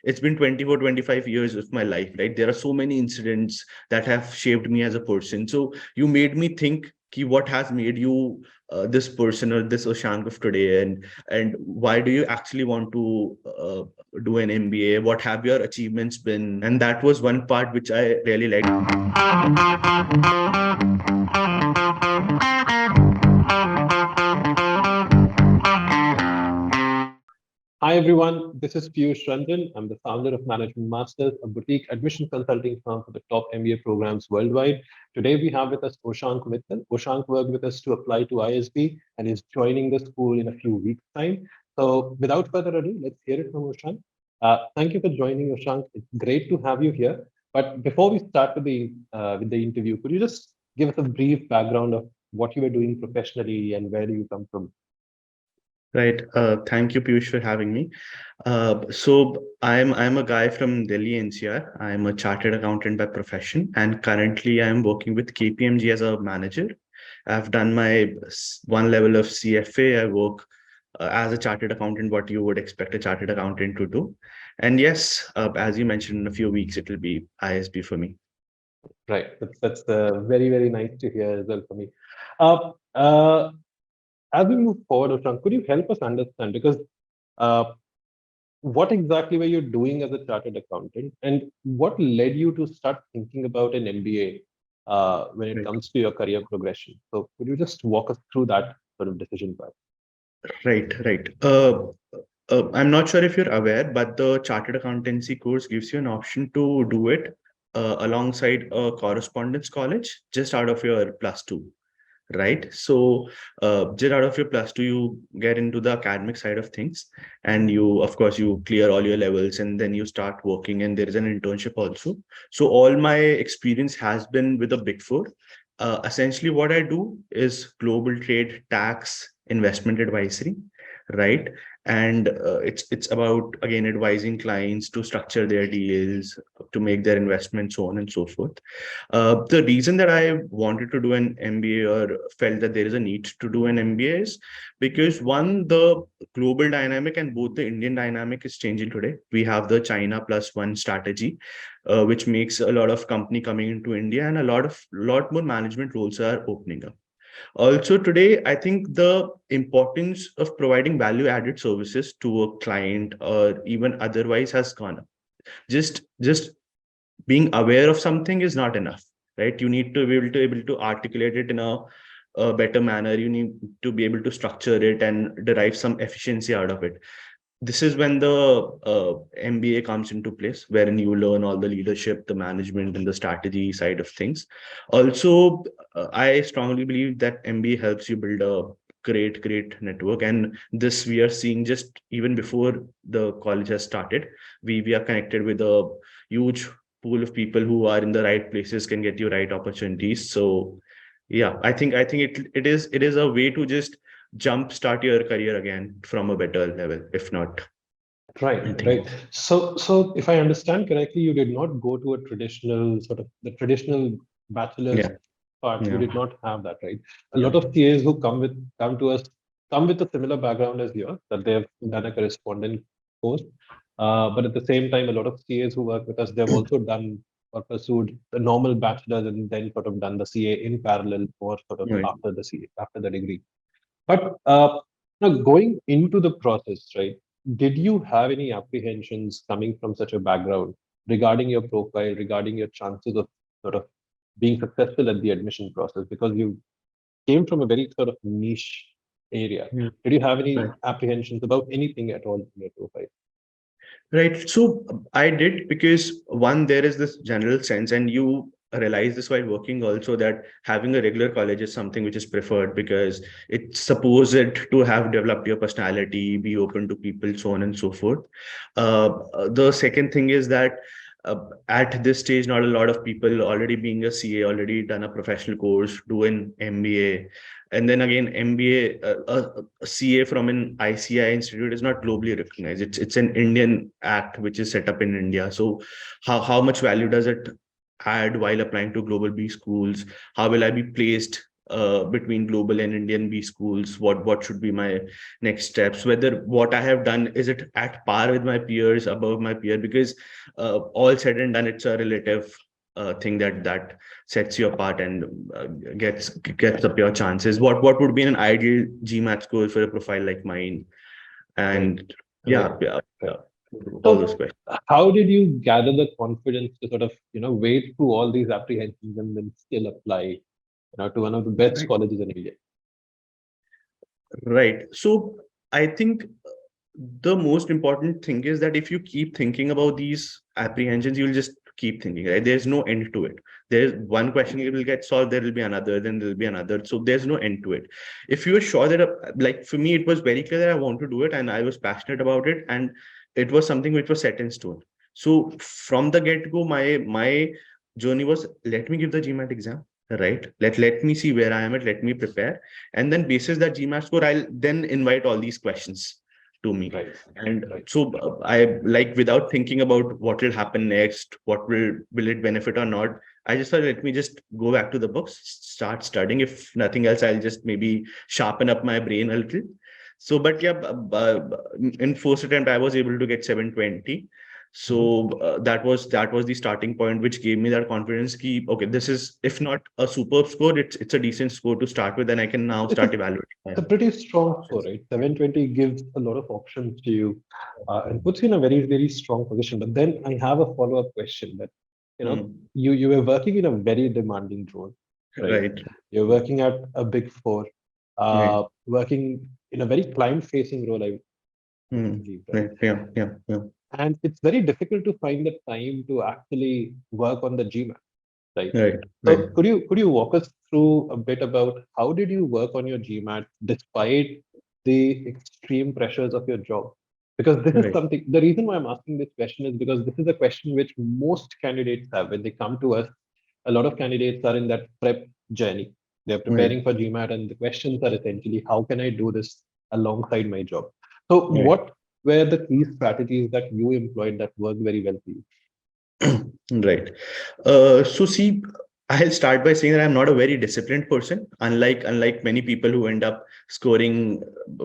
it's been 24, 25 years of my life, right? There are so many incidents that have shaped me as a person. So you made me think what has made you this person or this Oshank of today, and why do you actually want to do an MBA? What have your achievements been? And that was one part which I really liked. Hi everyone, this is Piyush Ranjan. I'm the founder of Management Masters, a boutique admission consulting firm for the top MBA programs worldwide. Today we have with us Oshank Mittal. Oshank worked with us to apply to ISB and is joining the school in a few weeks' time. So without further ado, let's hear it from Oshank. Thank you for joining, Oshank. It's great to have you here. But before we start with the interview, could you just give us a brief background of what you were doing professionally and where do you come from? Right. Thank you, Piyush, for having me. So I'm a guy from Delhi NCR. I'm a chartered accountant by profession, and currently I'm working with KPMG as a manager. I've done my one level of CFA. I work as a chartered accountant, what you would expect a chartered accountant to do. And yes, as you mentioned, in a few weeks it will be ISB for me. Right. That's very, very nice to hear as well for me. Uh, uh, as we move forward, Oshan, could you help us understand? Because uh, what exactly were you doing as a chartered accountant, and what led you to start thinking about an MBA when it Right. comes to your career progression? So, could you just walk us through that sort of decision path? Right. I'm not sure if you're aware, but the chartered accountancy course gives you an option to do it alongside a correspondence college just out of your plus two, right? So just out of your plus two, you get into the academic side of things, and you, of course, you clear all your levels, and then you start working, and there is an internship also. So all my experience has been with the Big Four. Essentially, what I do is global trade, tax, investment advisory, right? And it's about, again, advising clients to structure their deals, to make their investments, so on and so forth. The reason that I wanted to do an MBA, or felt that there is a need to do an MBA, is because one, the global dynamic and both the Indian dynamic is changing today. We have the China plus one strategy, which makes a lot of company coming into India, and a lot more management roles are opening up. Also today, I think the importance of providing value added services to a client or even otherwise has gone up. Just being aware of something is not enough, right? You need to be able to articulate it in a better manner. You need to be able to structure it and derive some efficiency out of it. This is when the MBA comes into place, wherein you learn all the leadership, the management, and the strategy side of things. Also, I strongly believe that MBA helps you build a great network, and this we are seeing just even before the college has started. We are connected with a huge pool of people who are in the right places, can get you right opportunities. So yeah, I think it is a way to just jump start your career again from a better level, if not. I Right, think. right. So if I understand correctly, you did not go to a traditional sort of the traditional bachelor's Yeah. part. You Yeah. did not have that, right? A Yeah. lot of TAs who come to us come with a similar background as yours, that they have done a correspondent course. But at the same time, a lot of CAs who work with us, they've also done or pursued the normal bachelor's and then sort of done the CA in parallel or sort of Right. after the CA, after the degree. But now going into the process, right? Did you have any apprehensions coming from such a background regarding your profile, regarding your chances of sort of being successful at the admission process? Because you came from a very sort of niche area. Yeah. Did you have any Right. apprehensions about anything at all in your profile? Right. So I did, because one, there is this general sense, and you realize this while working also, that having a regular college is something which is preferred because it's supposed to have developed your personality, be open to people, so on and so forth. The second thing is that at this stage, not a lot of people, already being a CA, already done a professional course, do an MBA, and then again MBA, a CA from an ICI institute is not globally recognized. It's an Indian act which is set up in India. So how much value does it add while applying to global B schools? How will I be placed between global and Indian B schools. What should be my next steps? Whether what I have done is it at par with my peers, above my peer? Because all said and done, it's a relative thing that sets you apart and gets up your chances. What would be an ideal GMAT score for a profile like mine? Right. And Right. yeah, all those So, questions. how did you gather the confidence to sort of, wade through all these apprehensions and then still apply, to one of the best Right. colleges in India? Right. So I think the most important thing is that if you keep thinking about these apprehensions, you'll just keep thinking, right? There's no end to it. There's one question it will get solved, there will be another, then there'll be another. So there's no end to it. If you are sure that, like for me, it was very clear that I want to do it and I was passionate about it, and it was something which was set in stone. So from the get-go, my journey was, let me give the GMAT exam, right? Let me see where I am at, let me prepare, and then basis that GMAT score, I'll then invite all these questions to me. Right. And Right. so I, like, without thinking about what will happen next, what will it benefit or not, I just thought, let me just go back to the books, start studying. If nothing else, I'll just maybe sharpen up my brain a little. So, but yeah, in first attempt, I was able to get 720. Mhm. So that was the starting point, which gave me that confidence. Ki, okay, this is, if not a superb score, it's a decent score to start with, and I can now It's a start evaluating my it's a pretty strong score, options. right? 720 gives a lot of options to you and puts you in a very, very strong position. But then I have a follow-up question that, Hmm. you were working in a very demanding role, right? Right. You're working at a big four, Right. working in a very client-facing role, I Hmm. believe, right? Right. Yeah. Yeah. Yeah. And it's very difficult to find the time to actually work on the GMAT, right? Right. Right. So could you walk us through a bit about how did you work on your GMAT despite the extreme pressures of your job? Because this is Right. something, the reason why I'm asking this question is because this is a question which most candidates have when they come to us. A lot of candidates are in that prep journey. They're Right. preparing for GMAT, and the questions are essentially, how can I do this alongside my job? So Right. what were the key strategies that you employed that worked very well for you? Right. So see, I'll start by saying that I'm not a very disciplined person. Unlike many people who end up scoring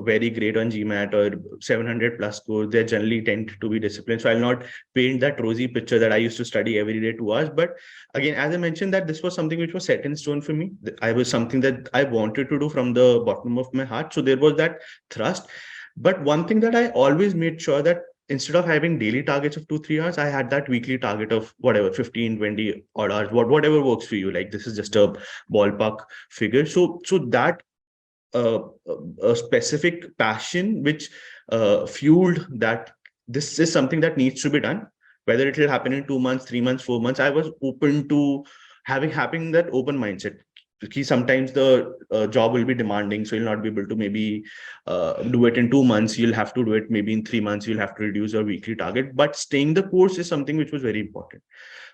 very great on GMAT or 700 plus scores, they generally tend to be disciplined. So I'll not paint that rosy picture that I used to study every day 2 hours. But again, as I mentioned, that this was something which was set in stone for me. I was something that I wanted to do from the bottom of my heart. So there was that thrust. But one thing that I always made sure that instead of having daily targets of 2 3 hours, I had that weekly target of whatever 15 20 odd hours, whatever works for you. Like, this is just a ballpark figure. So that uh, a specific passion which fueled that this is something that needs to be done, whether it will happen in 2 months, 3 months, 4 months. I was open to having that open mindset. Sometimes the job will be demanding, so you'll not be able to maybe do it in 2 months. You'll have to do it maybe in 3 months. You'll have to reduce your weekly target, but staying the course is something which was very important.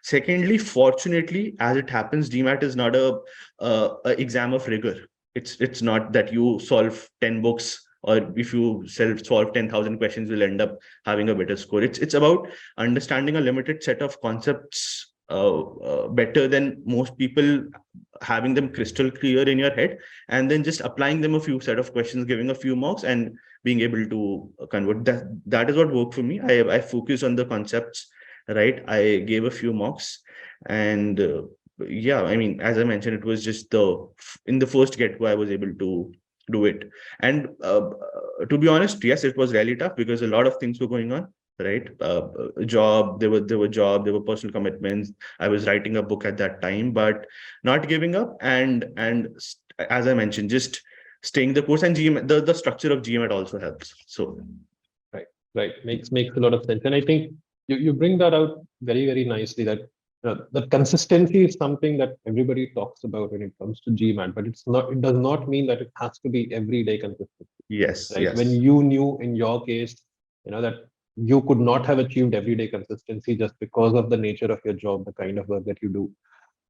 Secondly, fortunately, as it happens, GMAT is not a exam of rigor. It's not that you solve 10 books, or if you solve 10,000 questions, you'll end up having a better score. It's about understanding a limited set of concepts better than most people, having them crystal clear in your head, and then just applying them a few set of questions, giving a few marks, and being able to convert. That is what worked for me. I focus on the concepts, right? I gave a few mocks, and yeah, I mean, as I mentioned, it was just in the first get go I was able to do it. And to be honest, yes, it was really tough because a lot of things were going on, right? Job, there were personal commitments. I was writing a book at that time, but not giving up, as I mentioned, just staying the course. And the structure of GMAT also helps. So Right, right. Makes a lot of sense. And I think you bring that out very, very nicely that that consistency is something that everybody talks about when it comes to GMAT, but it does not mean that it has to be everyday consistency, yes, right? When yes, you knew in your case, that you could not have achieved everyday consistency just because of the nature of your job, the kind of work that you do.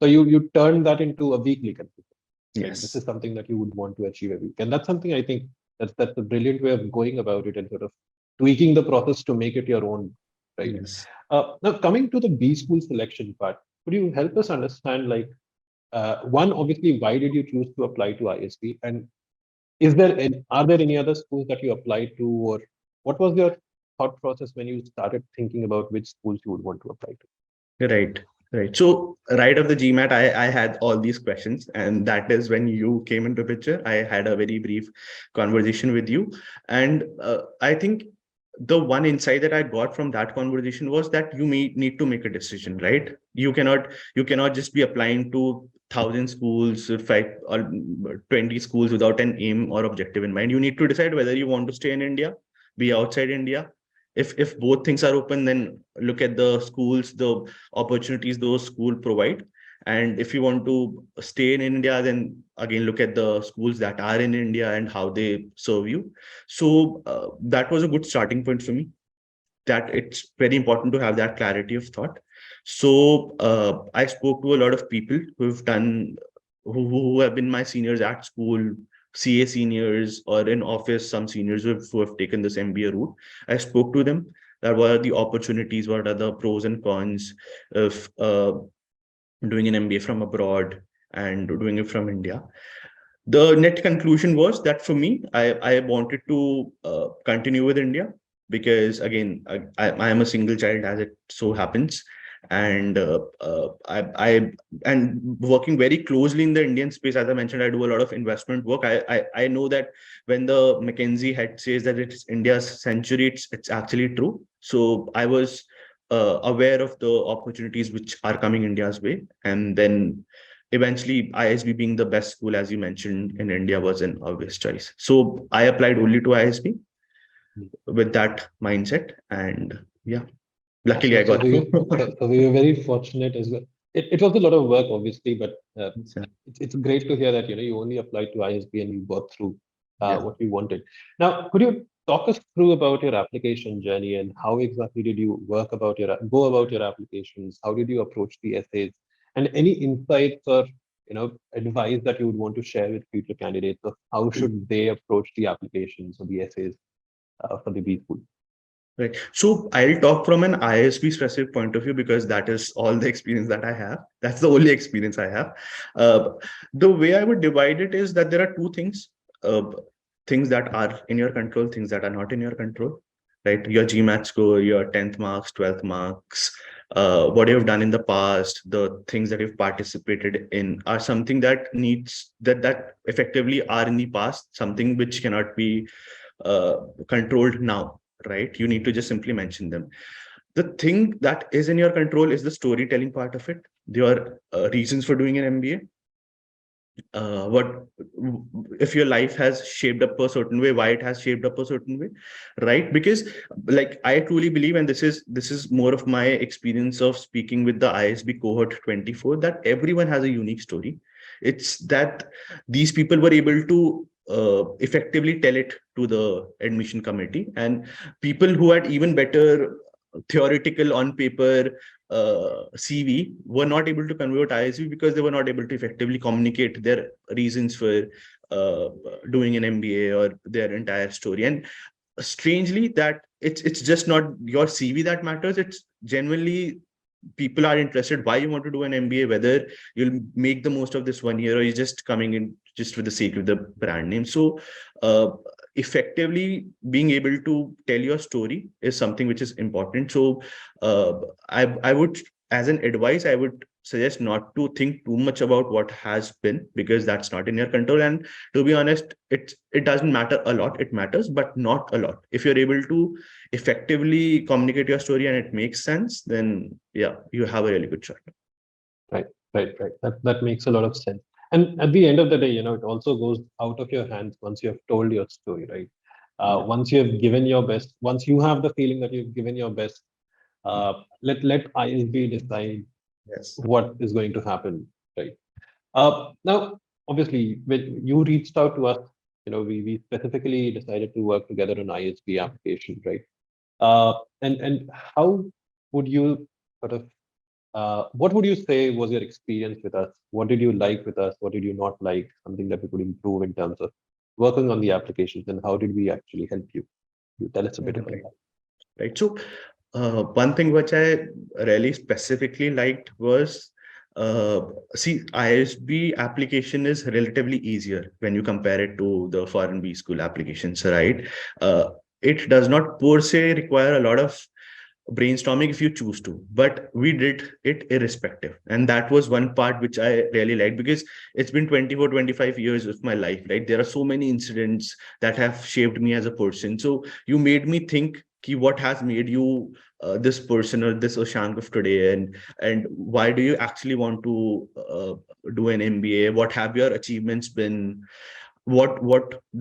So you turn that into a weekly consistency. Right? This yes, is something that you would want to achieve every week. And that's something I think that's a brilliant way of going about it and sort of tweaking the process to make it your own, right? yes. Now coming to the B school selection part, could you help us understand like one, obviously, why did you choose to apply to ISB? And are there any other schools that you applied to, or what was your thought process when you started thinking about which schools you would want to apply to? Right, right. So right of the GMAT, I had all these questions, and that is when you came into picture. I had a very brief conversation with you, and I think the one insight that I got from that conversation was that you may need to make a decision, right? You cannot just be applying to 1,000 schools, 5 or 20 schools without an aim or objective in mind. You need to decide whether you want to stay in India, be outside India. If both things are open, then look at the schools, the opportunities those schools provide. And if you want to stay in India, then again look at the schools that are in India and how they serve you. So that was a good starting point for me, that it's very important to have that clarity of thought. So I spoke to a lot of people who have been my seniors at school, CA seniors, or in office, some seniors who have taken this MBA route. I spoke to them that what are the opportunities, what are the pros and cons of doing an MBA from abroad and doing it from India. The net conclusion was that for me, I wanted to continue with India because again, I am a single child as it so happens, and and working very closely in the Indian space. As I mentioned, I do a lot of investment work. I know that when the McKinsey head says that it's India's century, it's actually true. So I was aware of the opportunities which are coming India's way, and then eventually ISB being the best school, as you mentioned, in India was an obvious choice. So I applied only to ISB with that mindset, and yeah, luckily I So got through. so we were very fortunate as well. It was a lot of work, obviously, but Yeah. it's great to hear that you only applied to ISB and you got through Yeah. what you wanted. Now, could you talk us through about your application journey and how exactly did you go about your applications? How did you approach the essays? And any insights or advice that you would want to share with future candidates of how should they approach the applications or the essays for the B school? Right. So I'll talk from an ISB specific point of view because that is all the experience that I have. That's the only experience I have. Uh, the way I would divide it is that there are two things, uh, things that are in your control, things that are not in your control, right? Your GMAT score, your 10th marks, 12th marks, what you've done in the past, the things that you've participated in are something that that effectively are in the past, something which cannot be controlled now, right? You need to just simply mention them. The thing that is in your control is the storytelling part of it, your reasons for doing an MBA. What if your life has shaped up a certain way, why it has shaped up a certain way, right? Because like I truly believe, and this is more of my experience of speaking with the ISB cohort 24, that everyone has a unique story. It's that these people were able to effectively tell it to the admission committee, and people who had even better theoretical on paper CV were not able to convert ISV because they were not able to effectively communicate their reasons for uh, doing an MBA or their entire story. And strangely, that it's just not your CV that matters. It's genuinely people are interested why you want to do an MBA, whether you'll make the most of this 1 year or you're just coming in just for the sake of the brand name. So effectively being able to tell your story is something which is important. So I would, as an advice, I would suggest not to think too much about what has been, because that's not in your control. And to be honest, it doesn't matter a lot. It matters, but not a lot. If you're able to effectively communicate your story and it makes sense, then yeah, you have a really good shot. Right, right. That makes a lot of sense. And at the end of the day, it also goes out of your hands once you have told your story, right? Yeah. Once you have given your best, once you have the feeling that you've given your best, let ISB decide Yes. what is going to happen, right? Now, obviously, when you reached out to us, we specifically decided to work together on ISB application, right? And how would you sort of what would you say was your experience with us? What did you like with us? What did you not like? Something that we could improve in terms of working on the applications, and how did we actually help you? You tell us a bit about Right. that. Right. So one thing which I really specifically liked was See, ISB application is relatively easier when you compare it to the foreign B school applications, right? It does not per se require a lot of brainstorming if you choose to, but we did it irrespective, and that was one part which I really liked, because it's been 24, 25 years of my life, right? There are so many incidents that have shaped me as a person. So you made me think, ki, what has made you this person or this Oshank of today, and why do you actually want to do an MBA? What have your achievements been? What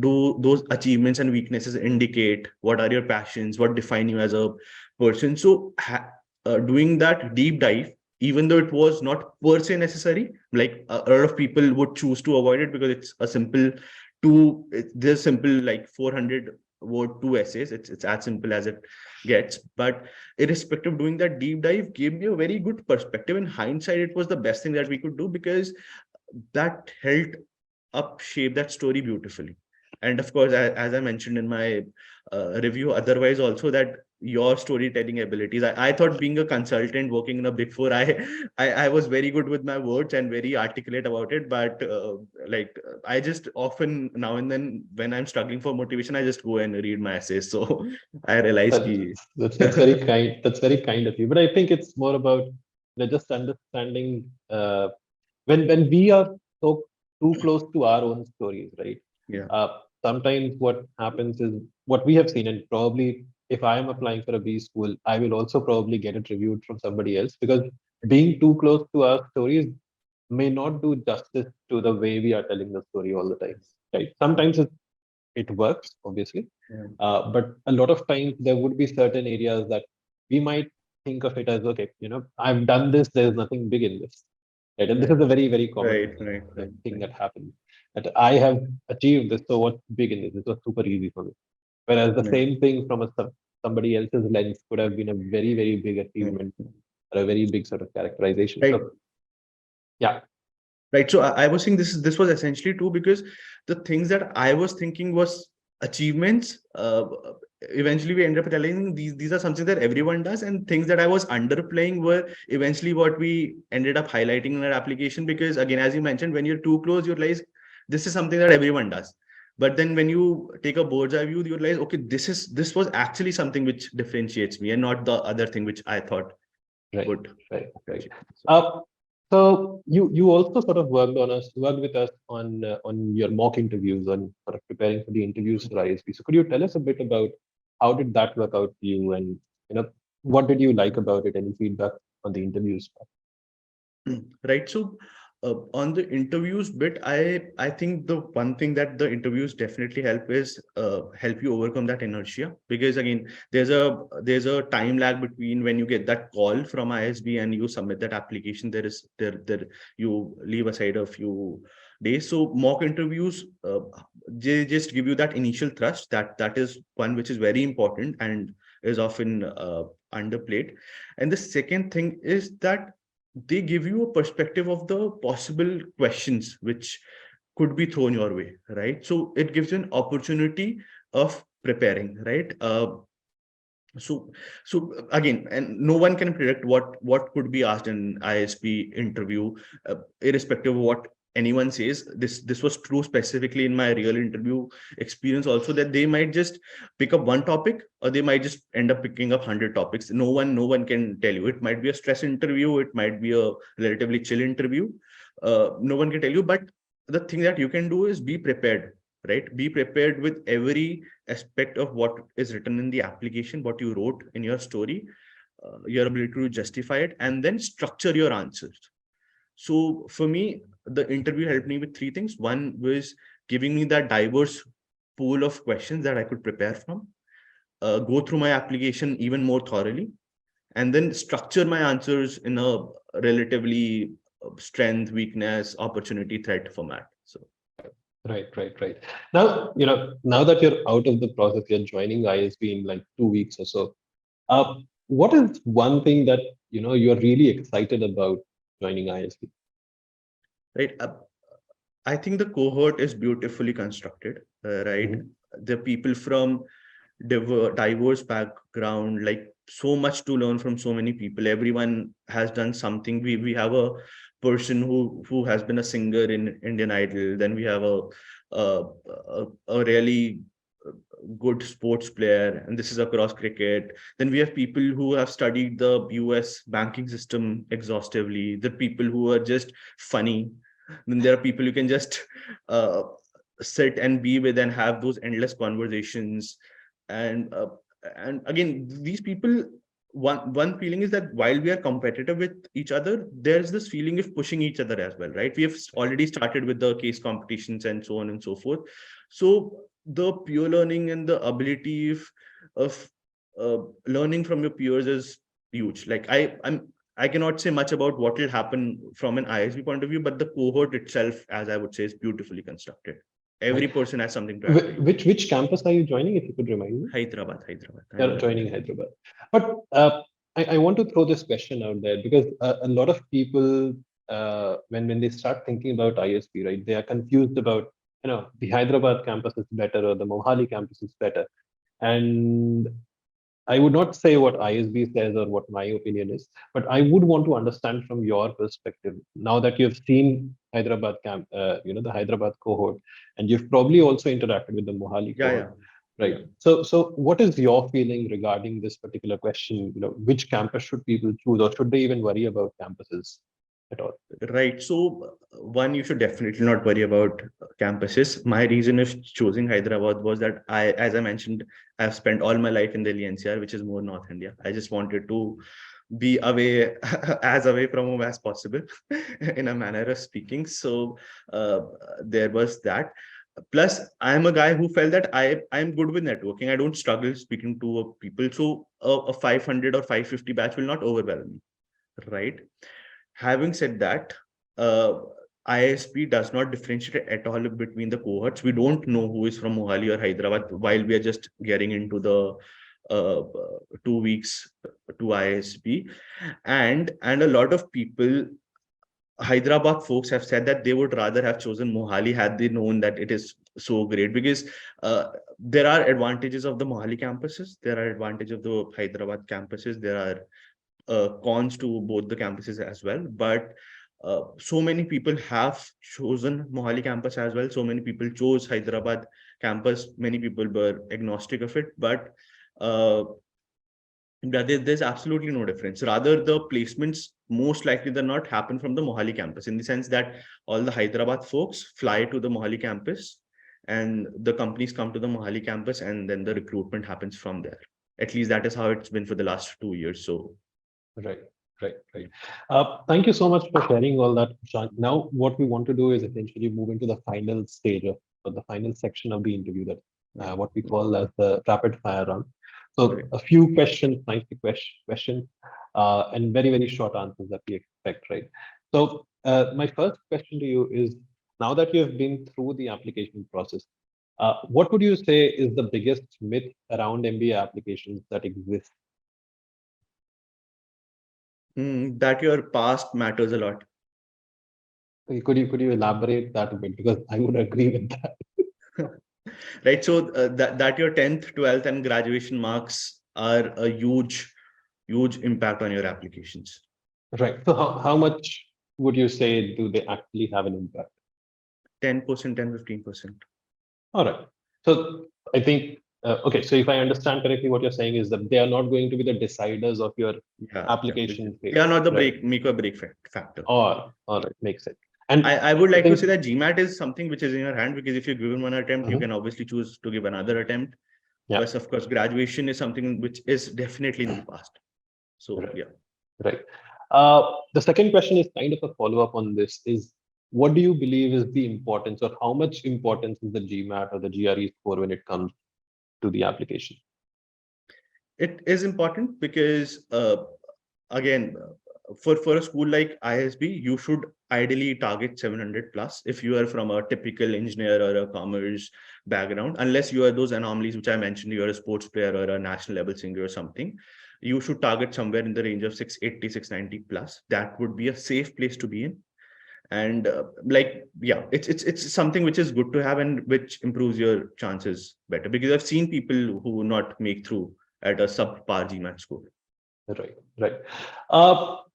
do those achievements and weaknesses indicate? What are your passions? What define you as a person? So doing that deep dive, even though it was not per se necessary, like a lot of people would choose to avoid it because it's a simple there's simple like 400 word two essays. It's as simple as it gets. But irrespective of doing that deep dive gave me a very good perspective. In hindsight, it was the best thing that we could do, because that helped up shape that story beautifully. And of course, as I mentioned in my review, otherwise also, that your storytelling abilities. I thought being a consultant working in a big four, I was very good with my words and very articulate about it. But I just often now and then when I'm struggling for motivation, I just go and read my essays. So I realize That's ki, that's very kind. That's very kind of you. But I think it's more about just understanding when we are so too close to our own stories, right? yeah, Uh, Sometimes what happens is what we have seen, and probably if I am applying for a B school, I will also probably get it reviewed from somebody else, because being too close to our stories may not do justice to the way we are telling the story all the time, right? Sometimes it works, obviously, yeah, but a lot of times there would be certain areas that we might think of it as, okay, I've done this, there's nothing big in this, right? And this right, is a very, very common thing right. that happens. That I have achieved this, so what's big in this? This was super easy for me. Whereas the Right, same thing from somebody else's lens could have been a very, very big right. achievement or a very big sort of characterization. Right. So yeah, Right. So I was saying this was essentially true, because the things that I was thinking was achievements. Eventually, we ended up realizing these are something that everyone does, and things that I was underplaying were eventually what we ended up highlighting in our application. Because again, as you mentioned, when you're too close, you realize this is something that everyone does. But then when you take a bird's eye view, you realize, okay, this was actually something which differentiates me, and not the other thing which I thought right, would right. differentiate. So, So you also sort of worked with us on your mock interviews, on sort of preparing for the interviews for ISB. So could you tell us a bit about how did that work out for you, and what did you like about it? Any feedback on the interviews? Right. So on the interviews bit, I think the one thing that the interviews definitely help is help you overcome that inertia, because again, there's a time lag between when you get that call from ISB and you submit that application. There you leave aside a few days. So mock interviews, they just give you that initial thrust. That is one which is very important and is often underplayed. And the second thing is that they give you a perspective of the possible questions which could be thrown your way, right? So it gives you an opportunity of preparing, right? So again, and no one can predict what could be asked in ISP interview, irrespective of what anyone says. This was true specifically in my real interview experience also, that they might just pick up one topic, or they might just end up picking up 100 topics. No one can tell you. It might be a stress interview, it might be a relatively chill interview. No one can tell you, but the thing that you can do is be prepared, right? Be prepared with every aspect of what is written in the application, what you wrote in your story, your ability to justify it, and then structure your answers. So for me, the interview helped me with three things. One was giving me that diverse pool of questions that I could prepare from, go through my application even more thoroughly, and then structure my answers in a relatively strength, weakness, opportunity, threat format. So Right. Now, now that you're out of the process, you're joining ISB in like 2 weeks or so. What is one thing that you're really excited about joining ISB? right. I think the cohort is beautifully constructed, right? Mhm. The people from diverse background, like so much to learn from so many people. Everyone has done something. We have a person who has been a singer in Indian Idol. Then we have a really good sports player, and this is across cricket. Then we have people who have studied the US banking system exhaustively. The people who are just funny. Then there are people you can just uh, sit and be with and have those endless conversations. And uh, and again, these people, one feeling is that while we are competitive with each other, there's this feeling of pushing each other as well, right? We have already started with the case competitions and so on and so forth. So the pure learning and the ability of learning from your peers is huge. Like I cannot say much about what will happen from an ISB point of view, but the cohort itself, as I would say, is beautifully constructed. Every Right. person has something to add. Which campus are you joining, if you could remind me? Hyderabad. I'm You're in joining Hyderabad. Hyderabad. But I want to throw this question out there because a lot of people, when they start thinking about ISP, right, they are confused about, the Hyderabad campus is better or the Mohali campus is better. And I would not say what ISB says or what my opinion is, but I would want to understand from your perspective now that you've seen Hyderabad the Hyderabad cohort, and you've probably also interacted with the Mohali Yeah, cohort, yeah. right? So what is your feeling regarding this particular question? Which campus should people choose, or should they even worry about campuses at all? Right. So, one, you should definitely not worry about campuses. My reason of choosing Hyderabad was that as I mentioned, I've spent all my life in Delhi NCR, which is more North India. I just wanted to be away, as away from home as possible, in a manner of speaking. So, uh, there was that. Plus, I'm a guy who felt that I'm good with networking. I don't struggle speaking to people. So, a 500 or 550 batch will not overwhelm me. Right. Having said that, uh, ISP does not differentiate at all between the cohorts. We don't know who is from Mohali or Hyderabad while we are just getting into the 2 weeks to ISP. And a lot of people, Hyderabad folks, have said that they would rather have chosen Mohali had they known that it is so great, because there are advantages of the Mohali campuses, there are advantages of the Hyderabad campuses, there are cons to both the campuses as well. But so many people have chosen Mohali campus as well. So many people chose Hyderabad campus. Many people were agnostic of it, but uh, there's absolutely no difference. Rather, the placements most likely than not happen from the Mohali campus, in the sense that all the Hyderabad folks fly to the Mohali campus, and the companies come to the Mohali campus, and then the recruitment happens from there. At least that is how it's been for the last 2 years. So Right, right. Thank you so much for sharing all that, Prashant. Now, what we want to do is essentially move into the final stage of or the final section of the interview, that yeah. what we call as the rapid fire round. So, Right. a few questions, 90 questions, and very, very short answers that we expect, right? So, my first question to you is: now that you have been through the application process, what would you say is the biggest myth around MBA applications that exists? That your past matters a lot. Could you elaborate that a bit? Because I would agree with that. Right. So that your 10th, 12th, and graduation marks are a huge impact on your applications. Right. So how much would you say do they actually have an impact? 10%, 10, 15%. All right. So I think okay. So if I understand correctly, what you're saying is that they are not going to be the deciders of your Yeah. application They are phase, not the right? make or break factor. Or all right, makes sense. And I would I like to say think that GMAT is something which is in your hand, because if you're given one attempt, you Mhm. can obviously choose to give another attempt. Yeah, But of course, graduation is something which is definitely in the past. So right, yeah. right. The second question is kind of a follow up on this. Is what do you believe is the importance, or how much importance is the GMAT or the GRE score when it comes to the application? It is important because again, for a school like ISB, you should ideally target 700 plus if you are from a typical engineer or a commerce background. Unless you are those anomalies which I mentioned, you are a sports player or a national level singer or something, you should target somewhere in the range of 680, 690 plus. That would be a safe place to be in. And like, yeah, it's something which is good to have and which improves your chances better, because I've seen people who not make through at a subpar GMAT score. Right.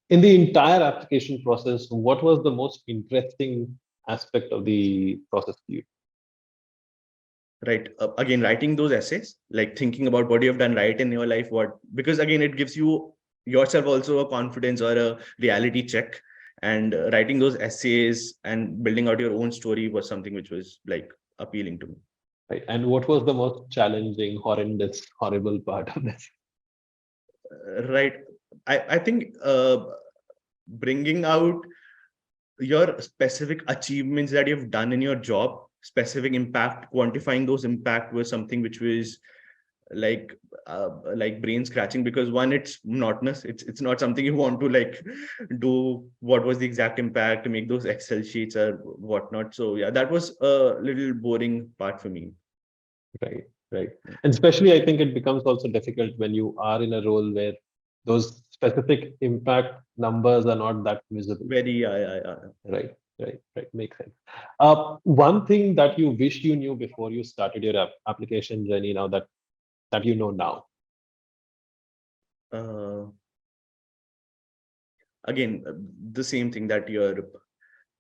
In the entire application process, what was the most interesting aspect of the process to you? Right. Again, writing those essays, like thinking about what you have done right in your life, because again, it gives you yourself also a confidence or a reality check. And writing those essays and building out your own story was something which was like appealing to me. Right. And what was the most challenging, horrendous, horrible part of this? Right. I think bringing out your specific achievements that you've done in your job, specific impact, quantifying those impact was something which was like like brain scratching, because one, it's monotonous, it's not something you want to like do what was the exact impact, to make those Excel sheets or whatnot. So yeah, that was a little boring part for me. Right. And especially, I think it becomes also difficult when you are in a role where those specific impact numbers are not that visible. Very Right. Makes sense. One thing that you wish you knew before you started your application journey, now that you know now. uh, again, the same thing, that your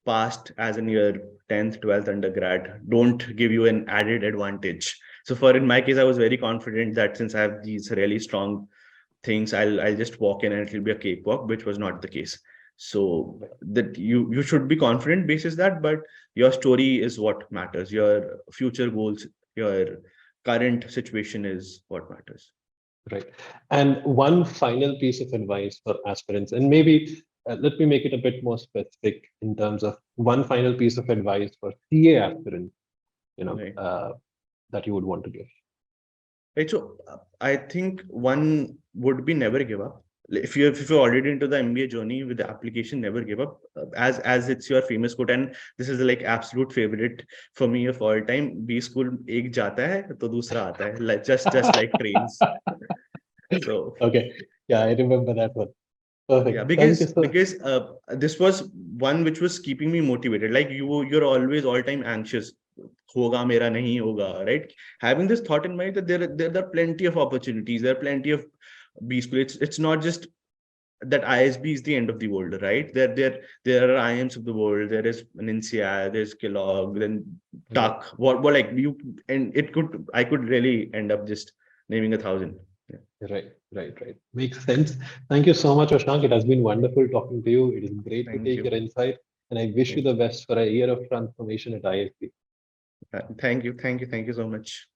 past, as in your 10th 12th undergrad, don't give you an added advantage. So for in my case, I was very confident that since I have these really strong things, I'll just walk in and it'll be a cakewalk, which was not the case. So that you should be confident basis that, but your story is what matters. Your future goals, your current situation is what matters. Right. And one final piece of advice for aspirants, and maybe let me make it a bit more specific in terms of one final piece of advice for CA aspirants, Right. that you would want to give. Right. So I think one would be never give up. If you're already into the MBA journey with the application, never give up. As it's your famous quote, and this is like absolute favorite for me of all time. B school एक जाता है तो दूसरा आता है. Like just like trains. So Okay. Yeah, I remember that one. yeah, Perfect. Thank you so. because this was one which was keeping me motivated. Like you're always all time anxious. Hoga mera nahi hoga, right? Having this thought in mind that there are plenty of opportunities, there are plenty of B school. It's not just that ISB is the end of the world, right? There are IMs of the world. There is an NCI, there's Kellogg, then Tuck. What like you, and I could really end up just naming 1,000. Yeah. Right. Makes sense. Thank you so much, Oshank. It has been wonderful talking to you. It is great to Thank take your you. insight, and I wish you the best for a year of transformation at ISB. Thank you so much.